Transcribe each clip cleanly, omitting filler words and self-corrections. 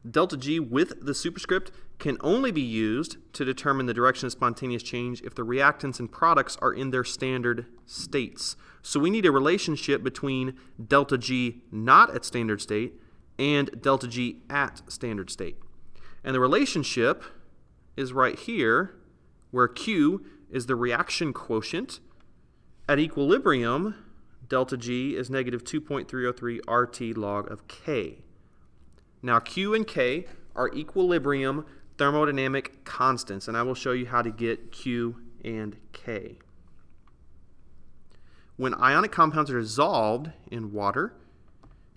Delta G with the superscript can only be used to determine the direction of spontaneous change if the reactants and products are in their standard states. So we need a relationship between delta G not at standard state and delta G at standard state. And the relationship is right here, where Q is the reaction quotient. At equilibrium, delta G is negative 2.303 RT log of K. Now Q and K are equilibrium thermodynamic constants, and I will show you how to get Q and K. When ionic compounds are dissolved in water,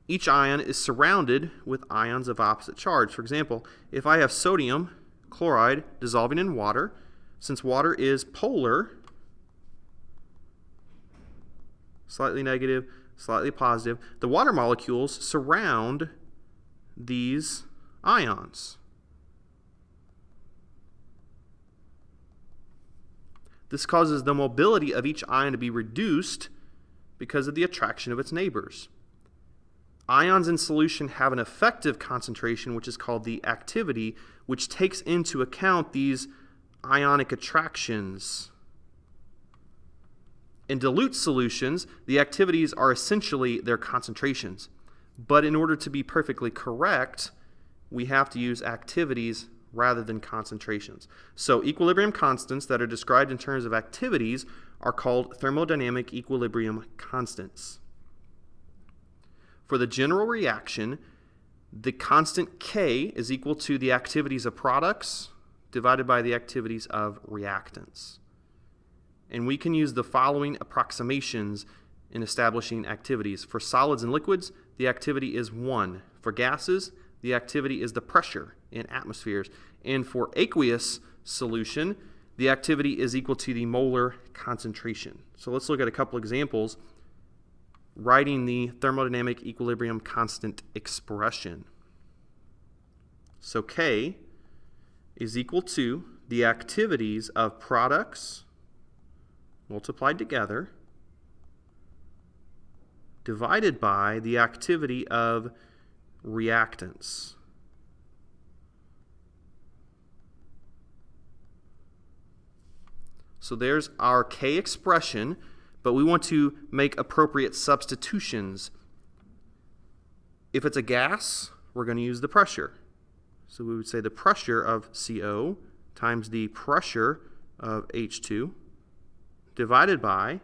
each ion is surrounded with ions of opposite charge. For example, if I have sodium chloride dissolving in water, since water is polar, slightly negative, slightly positive, the water molecules surround these ions. This causes the mobility of each ion to be reduced because of the attraction of its neighbors. Ions in solution have an effective concentration, which is called the activity, which takes into account these ionic attractions. In dilute solutions, the activities are essentially their concentrations. But in order to be perfectly correct, we have to use activities rather than concentrations. So equilibrium constants that are described in terms of activities are called thermodynamic equilibrium constants. For the general reaction, the constant K is equal to the activities of products divided by the activities of reactants. And we can use the following approximations in establishing activities. For solids and liquids, the activity is 1. For gases, the activity is the pressure in atmospheres. And for aqueous solution, the activity is equal to the molar concentration. So let's look at a couple examples writing the thermodynamic equilibrium constant expression. So K is equal to the activities of products multiplied together divided by the activity of reactants. So there's our K expression, but we want to make appropriate substitutions. If it's a gas, we're going to use the pressure. So we would say the pressure of CO times the pressure of H2 divided by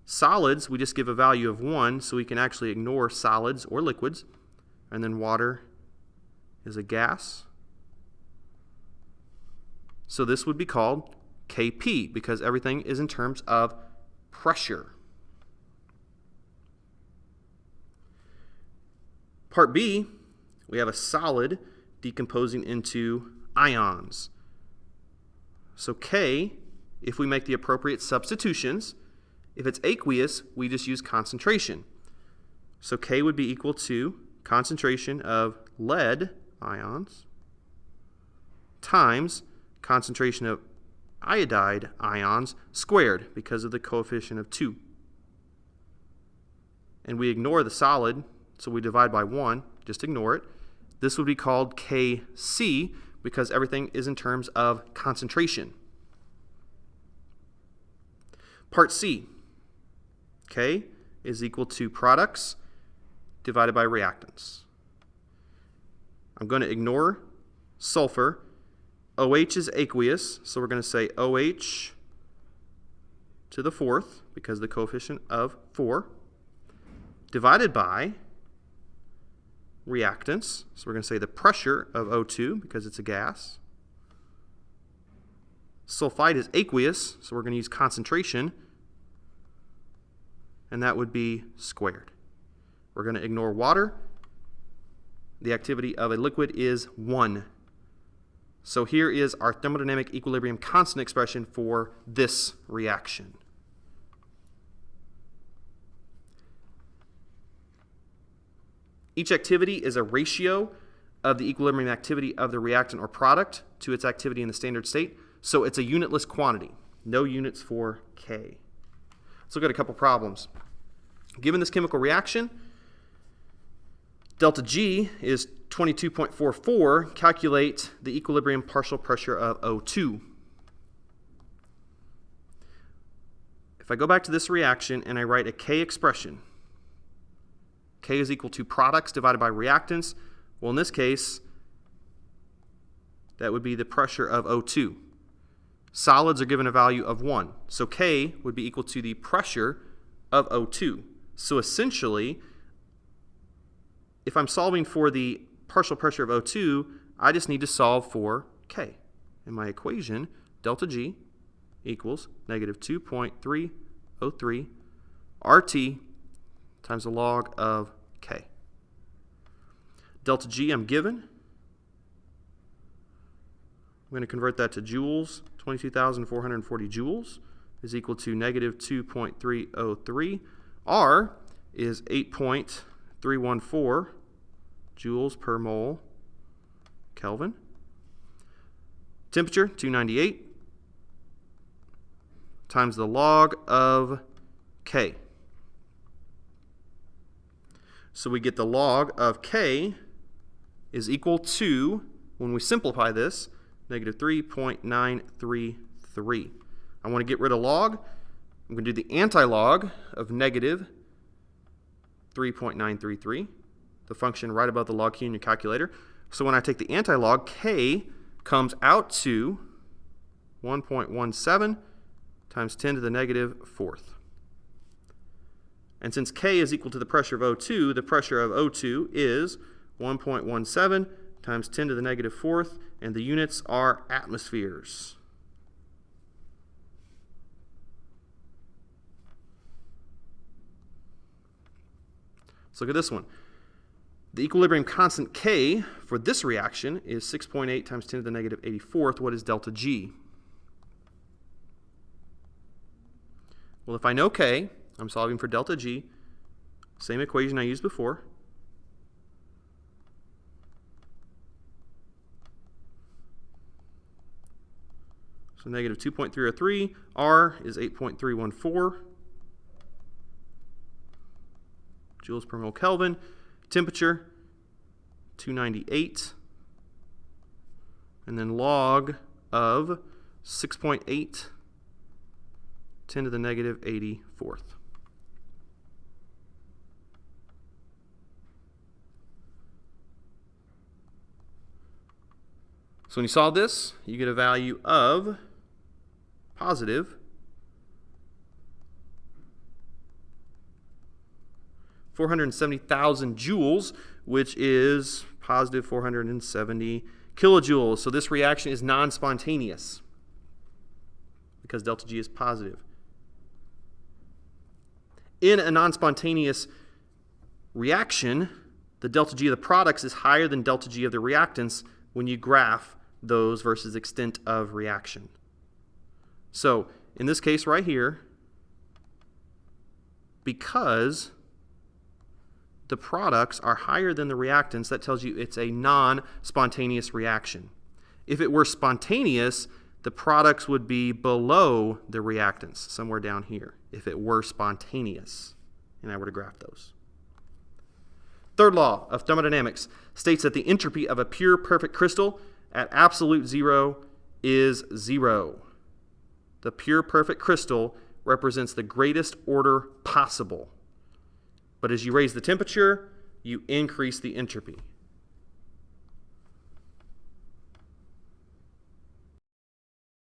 solids. We just give a value of 1, so we can actually ignore solids or liquids. And then water is a gas. So this would be called Kp because everything is in terms of pressure. Part B, we have a solid decomposing into ions. So K, if we make the appropriate substitutions, if it's aqueous, we just use concentration. So K would be equal to concentration of lead ions times concentration of iodide ions squared because of the coefficient of 2. And we ignore the solid, so we divide by 1, just ignore it. This would be called Kc because everything is in terms of concentration. Part C, K is equal to products divided by reactants. I'm going to ignore sulfur. OH is aqueous, so we're going to say OH to the 4th because the coefficient of 4 divided by reactants. So we're going to say the pressure of O2 because it's a gas. Sulfide is aqueous, so we're going to use concentration, and that would be squared. We're going to ignore water. The activity of a liquid is 1. So here is our thermodynamic equilibrium constant expression for this reaction. Each activity is a ratio of the equilibrium activity of the reactant or product to its activity in the standard state. So it's a unitless quantity. No units for K. Let's look at a couple problems. Given this chemical reaction, delta G is 22.44, calculate the equilibrium partial pressure of O2. If I go back to this reaction and I write a K expression, K is equal to products divided by reactants. Well, in this case, that would be the pressure of O2. Solids are given a value of 1. So K would be equal to the pressure of O2. So essentially, if I'm solving for the partial pressure of O2, I just need to solve for K. In my equation, delta G equals negative 2.303 RT times the log of K. Delta G I'm given. I'm going to convert that to joules. 22,440 joules is equal to negative 2.303. R is 8.314 joules per mole Kelvin. Temperature, 298 times the log of K. So we get the log of K is equal to, when we simplify this, negative 3.933. I want to get rid of log. I'm going to do the anti-log of negative 3.933, the function right above the log key in your calculator. So when I take the anti-log, K comes out to 1.17 times 10 to the negative 4th. And since K is equal to the pressure of O2, the pressure of O2 is 1.17 times 10 to the negative 4th, and the units are atmospheres. Let's look at this one. The equilibrium constant K for this reaction is 6.8 times 10 to the negative 84th. What is delta G? Well, if I know K, I'm solving for delta G. Same equation I used before. So negative 2.303. R is 8.314 joules per mole Kelvin. Temperature, 298. And then log of 6.8, 10 to the negative 84th. So when you solve this, you get a value of positive 470,000 joules, which is positive 470 kilojoules. So this reaction is non-spontaneous because delta G is positive. In a non-spontaneous reaction, the delta G of the products is higher than delta G of the reactants when you graph those versus extent of reaction. So in this case right here, because the products are higher than the reactants, that tells you it's a non-spontaneous reaction. If it were spontaneous, the products would be below the reactants, somewhere down here, if it were spontaneous, and I were to graph those. Third law of thermodynamics states that the entropy of a pure perfect crystal at absolute zero is 0. The pure perfect crystal represents the greatest order possible. But as you raise the temperature, you increase the entropy.